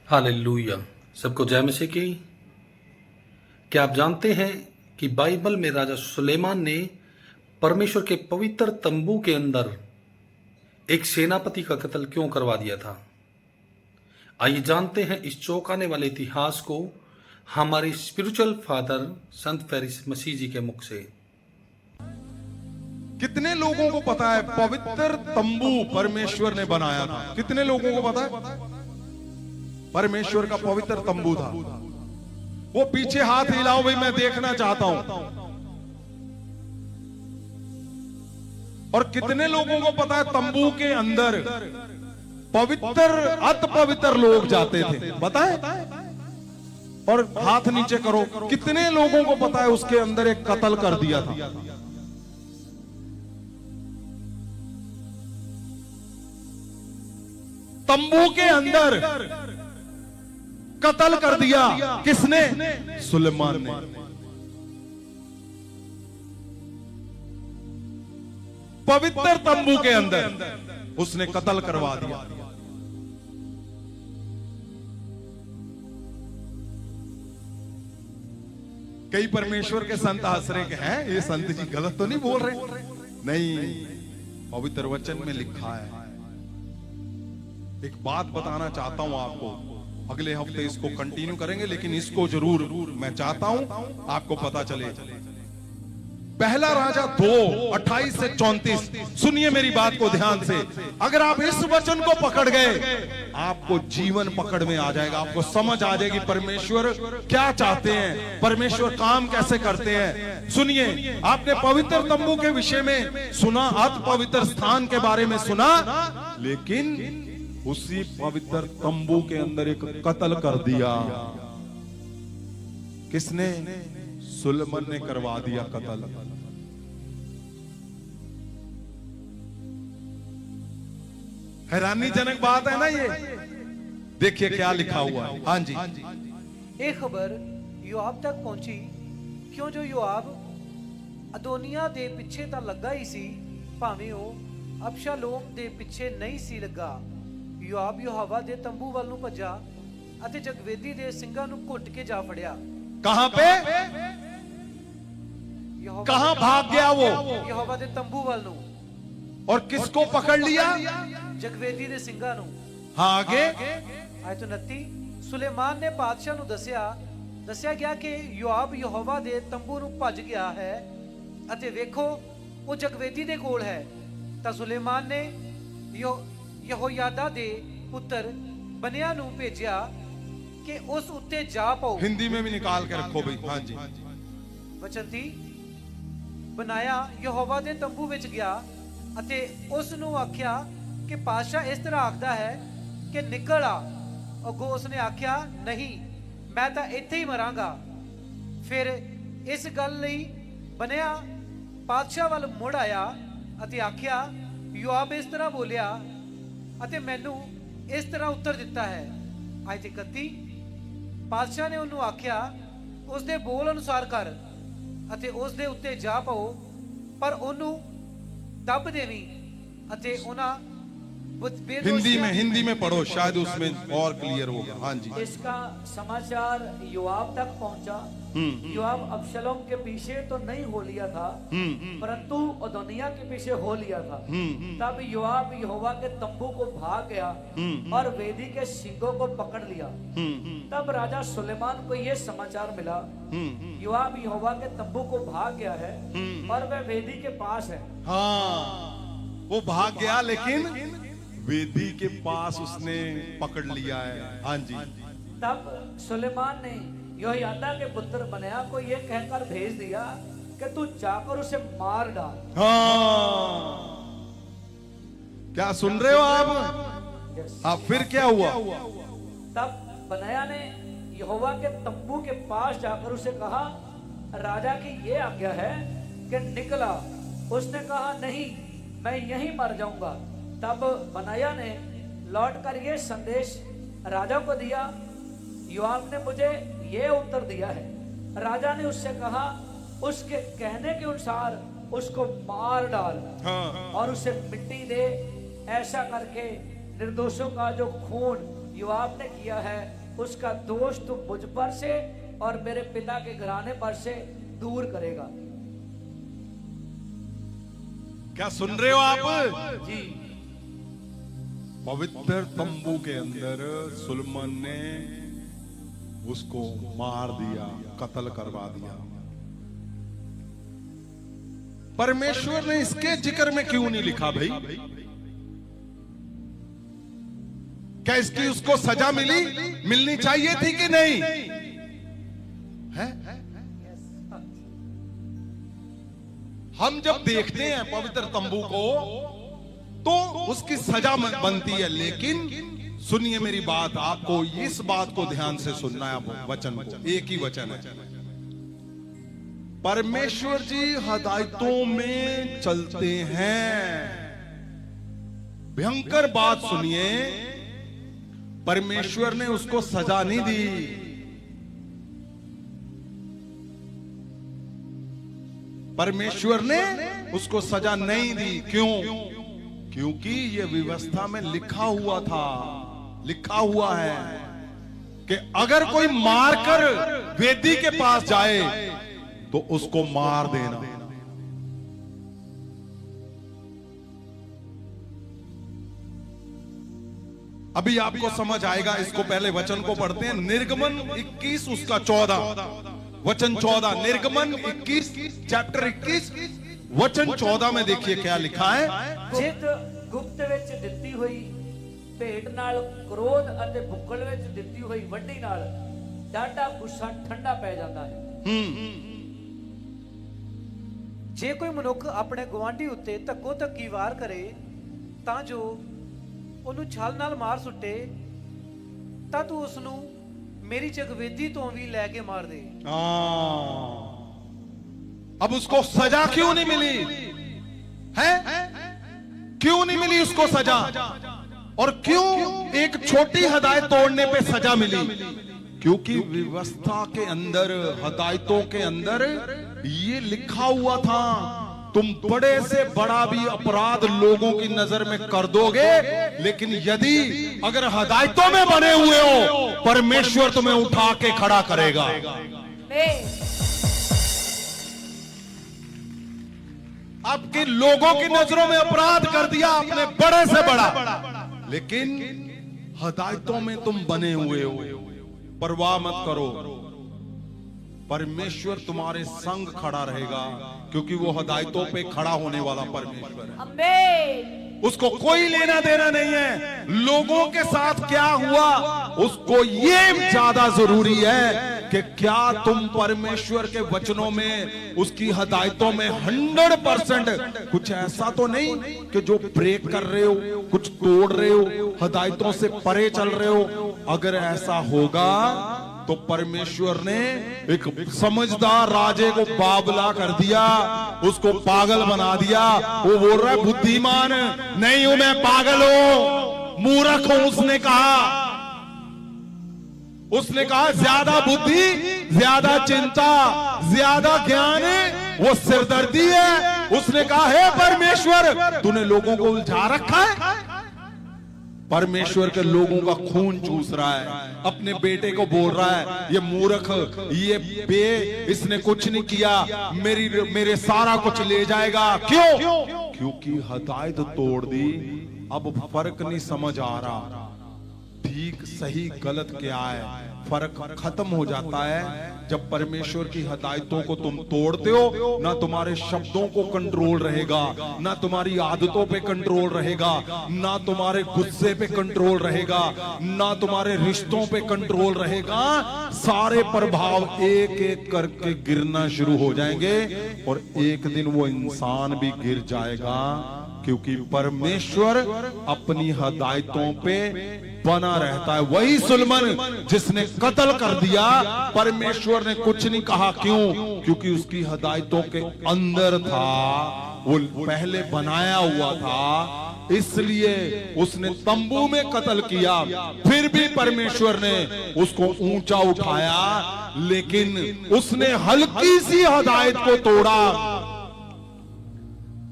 Hallelujah. सबको जय मसीह की। क्या आप जानते हैं कि बाइबल में राजा सुलेमान ने परमेश्वर के पवित्र तंबू के अंदर एक सेनापति का कत्ल क्यों करवा दिया था? आइए जानते हैं इस चौंकाने वाले इतिहास को हमारे स्पिरिचुअल फादर संत फेरिस मसीह जी के मुख से। कितने लोगों को पता है पवित्र तंबू परमेश्वर ने बनाया था? कितने लोगों को पता है परमेश्वर का पवित्र तंबू था? वो पीछे हाथ हिलाओ भाई, मैं देखना चाहता हूं। और कितने लोगों को पता है तंबू के अंदर पवित्र अति पवित्र लोग जाते थे? पता है? और हाथ नीचे करो, कितने लोगों को पता है उसके अंदर एक कत्ल कर दिया था? तंबू के अंदर कत्ल कर दिया किसने? सुलेमान ने। पवित्र तंबू के अंदर उसने कत्ल करवा दिया। कई परमेश्वर के संत हंस रहे के हैं, ये संत जी गलत तो नहीं बोल रहे? नहीं, पवित्र वचन में लिखा है। एक बात बताना चाहता हूं आपको, अगले हफ्ते इसको कंटिन्यू करेंगे, लेकिन इसको जरूर मैं चाहता हूं आपको पता चले। पहला राजा 2:28 से 34, सुनिए मेरी बात को ध्यान से। अगर आप इस वचन को पकड़ गए, आपको जीवन पकड़ में आ जाएगा, आपको समझ आ जाएगी परमेश्वर क्या चाहते हैं, परमेश्वर काम कैसे करते हैं। सुनिए, आपने पवित्र तंबू के विषय में सुना, अति पवित्र स्थान के बारे में सुना, लेकिन उसी पवित्र तंबू के अंदर एक कत्ल कर दिया। किसने? सुलेमान ने करवा दिया कत्ल। हैरानीजनक बात है ना ये? देखिए क्या लिखा हुआ है। हाँ जी। एक खबर योआब तक पहुंची, क्यों जो योआब अदोनिया दे पिछे ਤਾਂ ਲੱਗਾ ਹੀ ਸੀ, ਭਾਵੇਂ ਉਹ ਅਬਸ਼ਾਲੋਮ ਦੇ ਪਿੱਛੇ ਨਹੀਂ ਸੀ ਲੱਗਾ। योआब यहोवा दे तंबू ਵੱਲ ਨੂੰ ਭੱਜਾ ਅਤੇ ਜਗਵੇਦੀ ਦੇ ਸਿੰਘਾਂ ਨੂੰ ਘੁੱਟ ਕੇ ਜਾ ਫੜਿਆ। कहां पे? कहां भाग गया वो? यहोवा दे तंबू ਵੱਲ ਨੂੰ। और किसको पकड़ लिया? जगवेदी ਦੇ ਸਿੰਘਾਂ ਨੂੰ। हाँ, आगे। आयत 29, सुलेमान ने बादशाह ਨੂੰ ਦੱਸਿਆ ਗਿਆ ਕਿ योआब यहोवा ਦੇ ਤੰਬੂ ਨੂੰ ਭੱਜ ਗਿਆ ਹੈ ਅਤੇ ਵੇਖੋ ਉਹ ਜਗਵੇਦੀ ਦੇ ਕੋਲ ਹੈ। ਤਾਂ ਸੁਲੇਮਾਨ ਨੇ ਯਹੋਯਾਦਾ ਦੇ ਪੁੱਤਰ ਬਨਿਆ ਨੂੰ ਭੇਜਿਆ ਕਿ ਉਸ ਉੱਤੇ ਜਾ ਪਾਓ। हिंदी में भी निकाल के रखो भाई। हाँ जी। ਵਚਨ 30, ਬਨਾਇਆ ਯਹੋਵਾ ਦੇ ਤੰਬੂ ਵਿੱਚ ਗਿਆ ਅਤੇ ਉਸ ਨੂੰ ਆਖਿਆ ਕਿ ਪਾਤਸ਼ਾਹ ਇਸ ਤਰ੍ਹਾਂ ਆਖਦਾ ਹੈ ਕਿ ਨਿਕਲ ਆ। ਅੱਗੋਂ ਉਸਨੇ ਆਖਿਆ, ਨਹੀਂ, ਮੈਂ ਤਾਂ ਇੱਥੇ ਹੀ ਮਰਾਂਗਾ। ਫਿਰ ਇਸ ਗੱਲ ਲਈ ਬਨਿਆ ਪਾਤਸ਼ਾਹ ਵੱਲ ਮੁੜ ਆਇਆ ਅਤੇ ਆਖਿਆ, ਯੋਆਬ ਇਸ ਤਰ੍ਹਾਂ ਬੋਲਿਆ ਅਤੇ ਮੈਨੂੰ ਇਸ ਤਰ੍ਹਾਂ ਉੱਤਰ ਦਿੱਤਾ ਹੈ। ਆਇਤ 31, ਪਾਤਸ਼ਾਹ ਨੇ ਉਹਨੂੰ ਆਖਿਆ, ਉਸ ਦੇ ਬੋਲ ਅਨੁਸਾਰ ਕਰ ਅਤੇ ਉਸ ਦੇ ਉੱਤੇ ਜਾ ਪਾਓ, ਪਰ ਉਹਨੂੰ ਦੱਬ ਦੇਵੀਂ ਅਤੇ ਉਹਨਾਂ हिंदी में पढ़ो, शायद उसमें और क्लियर होगा। हाँ जी। इसका समाचार योआब तक पहुंचा। योआब अबशलोम के पीछे तो नहीं हो लिया था, परंतु अदोनिया के पीछे हो लिया था। तब योआब यहोवा के तंबू को भाग गया और वेदी के सींगों को पकड़ लिया। तब राजा सुलेमान को यह समाचार मिला, योआब यहोवा के तंबू को भाग गया है और वह वेदी के पास है। हाँ, वो भाग गया, लेकिन वेदी के पास उसने पकड़ लिया है। हाँ जी। तब सुलेमान ने यहोयादा के पुत्र बन्याह को यह कहकर भेज दिया कि तू जाकर उसे मार डाल। हाँ, क्या सुन रहे हो आप? हाँ, फिर क्या हुआ? तब बन्याह ने यहोवा के तंबू के पास जाकर उसे कहा, राजा की ये आज्ञा है कि निकला। उसने कहा, नहीं, मैं यहीं मर जाऊंगा। तब बनाया ने लौटकर ये संदेश राजा को दिया, योआब ने मुझे ये उत्तर दिया है। राजा ने उससे कहा, उसके कहने के अनुसार उसको मार डाल। और उसे मिट्टी दे, ऐसा करके निर्दोषों का जो खून योआब ने किया है उसका दोष तू मुझ पर से और मेरे पिता के घराने पर से दूर करेगा। क्या सुन रहे हो आप? जी पवित्र तंबू के अंदर सुलेमान ने उसको मार दिया, कत्ल करवा दिया। परमेश्वर ने इसके जिक्र में क्यों नहीं लिखा भाई? क्या इसकी उसको सजा मिलनी चाहिए थी कि नहीं है? हम जब देखते हैं पवित्र तंबू को तो उसकी सजा बनती है, लेकिन सुनिए मेरी बात, आपको इस बात को ध्यान से सुनना है। वचन को, एक ही वचन है। परमेश्वर जी हदायतों में चलते हैं। भयंकर बात सुनिए, परमेश्वर ने उसको सजा नहीं दी। परमेश्वर ने उसको सजा नहीं दी। क्यों? क्योंकि यह व्यवस्था में लिखा हुआ था, लिखा हुआ है कि अगर कोई मारकर वेदी के पास जाए तो उसको मार देना। अभी आपको समझ आएगा, इसको पहले वचन को पढ़ते हैं। निर्गमन 21 उसका 14 वचन 14, निर्गमन 21 चैप्टर 21 वचन 14 में देखिए क्या लिखा है। ਜਿਤ ਗੁਪਤ ਵਿੱਚ ਦਿੱਤੀ ਹੋਈ ਭੇਟ ਨਾਲ ਕ੍ਰੋਧ ਅਤੇ ਭੁੱਖਲ ਵਿੱਚ ਦਿੱਤੀ ਹੋਈ ਵੱਡੀ ਨਾਲ ਡਾਢਾ ਗੁੱਸਾ ਠੰਡਾ ਪੈ ਜਾਂਦਾ ਹੈ। ਜੇ ਕੋਈ ਮਨੁੱਖ ਆਪਣੇ ਗਵਾਂਢੀ ਉੱਤੇ ਧੱਕੋ ਧੱਕੀ ਵਾਰ ਕਰੇ ਤਾਂ ਜੋ ਉਹਨੂੰ ਛਲ ਨਾਲ ਮਾਰ ਸੁੱਟੇ, ਤਾਂ ਤੂੰ ਉਸ ਨੂੰ मेरी जगवेदी तो भी लेके मार दे। अब उसको सजा क्यों नहीं मिली है? क्यों नहीं मिली उसको सजा? और क्यों एक छोटी हदायत तोड़ने पे सजा मिली? क्योंकि व्यवस्था के अंदर, हदायतों के अंदर ये लिखा हुआ था, तुम बड़े से बड़ा भी अपराध लोगों की नजर में कर दोगे, लेकिन यदि अगर हदायतों में बने हुए हो, परमेश्वर तुम्हें उठा के खड़ा करेगा। आपके लोगों की नजरों में अपराध कर दिया आपने बड़े से बड़ा, लेकिन हदायतों में तुम बने हुए हो, परवाह मत करो, परमेश्वर तुम्हारे संग खड़ा रहेगा, क्योंकि वो हदायतों पे खड़ा होने वाला परमेश्वर है। आमीन। उसको कोई लेना देना नहीं है लोगों के साथ क्या हुआ, उसको ये ज्यादा जरूरी है कि क्या तुम परमेश्वर के वचनों में, उसकी हदायतों में 100% कुछ ऐसा तो नहीं कि जो ब्रेक कर रहे हो, कुछ तोड़ रहे हो, हदायतों से परे चल रहे हो। अगर ऐसा होगा तो परमेश्वर ने एक समझदार राजे को बाबला कर दिया, उसको पागल बना दिया। वो बोल रहा है बुद्धिमान नहीं हूं मैं, पागल हूं, मूर्ख हूं। उसने कहा ज्यादा बुद्धि, ज्यादा चिंता, ज्यादा ज्ञान वो सिरदर्दी है। उसने कहा हे परमेश्वर, तूने लोगों को उलझा रखा है। परमेश्वर के लोगों का खून चूस रहा है, अपने बेटे को बोल रहा है ये मूर्ख, ये इसने कुछ नहीं किया, मेरे सारा कुछ ले जाएगा। क्यों? क्योंकि हदायत तोड़ दी। अब फर्क नहीं समझ आ रहा, ठीक सही गलत क्या है, फर्क खत्म हो जाता है जब परमेश्वर की हदायतों को तुम तोड़ते हो। ना तुम्हारे शब्दों को कंट्रोल रहेगा, ना तुम्हारी आदतों पे कंट्रोल रहेगा, ना तुम्हारे गुस्से पे कंट्रोल रहेगा, ना तुम्हारे रिश्तों पे कंट्रोल रहेगा। सारे प्रभाव एक एक करके गिरना शुरू हो जाएंगे और एक दिन वो इंसान भी गिर जाएगा, क्योंकि परमेश्वर अपनी हदायतों पे बना रहता है। वही सुलेमान जिसने कत्ल कर दिया, परमेश्वर ने कुछ नहीं कहा। क्यों? क्योंकि उसकी हदायतों के अंदर था, वो पहले बनाया हुआ था, इसलिए उसने तंबू में कत्ल किया। फिर भी परमेश्वर ने उसको ऊंचा उठाया, लेकिन उसने हल्की सी हदायत को तोड़ा।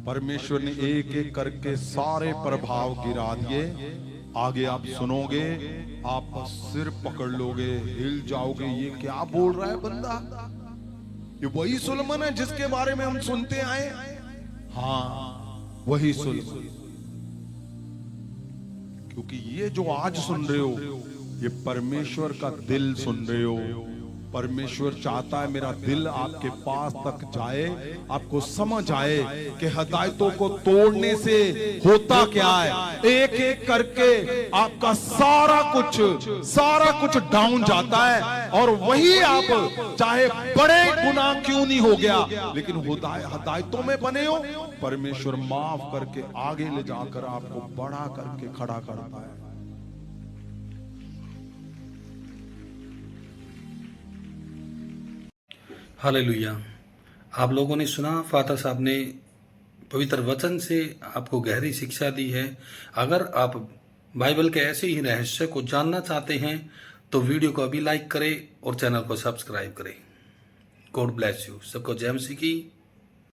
परमेश्वर ने एक एक करके सारे प्रभाव गिरा दिए आगे आप सुनोगे, आप बस सिर पकड़ लोगे, हिल जाओगे, ये क्या बोल रहा है बंदा? ये वही सुलेमान है जिसके बारे में हम सुनते आए? हाँ, वही सुलेमान। क्योंकि ये जो आज सुन रहे हो, ये परमेश्वर का दिल सुन रहे हो। परमेश्वर चाहता है मेरा दिल आपके पास तक जाए, आपको समझ आए कि हिदायतों को तोड़ने से होता क्या है। एक एक करके आपका सारा कुछ डाउन जाता है, और वही आप चाहे बड़े गुनाह क्यों नहीं हो गया, लेकिन हिदायतों में बने हो, परमेश्वर माफ करके आगे ले जाकर आपको बड़ा करके खड़ा करता है। हालेलुया। आप लोगों ने सुना, फादर साहब ने पवित्र वचन से आपको गहरी शिक्षा दी है। अगर आप बाइबल के ऐसे ही रहस्य को जानना चाहते हैं तो वीडियो को अभी लाइक करें और चैनल को सब्सक्राइब करें। God bless you. सबको जय मसीह की।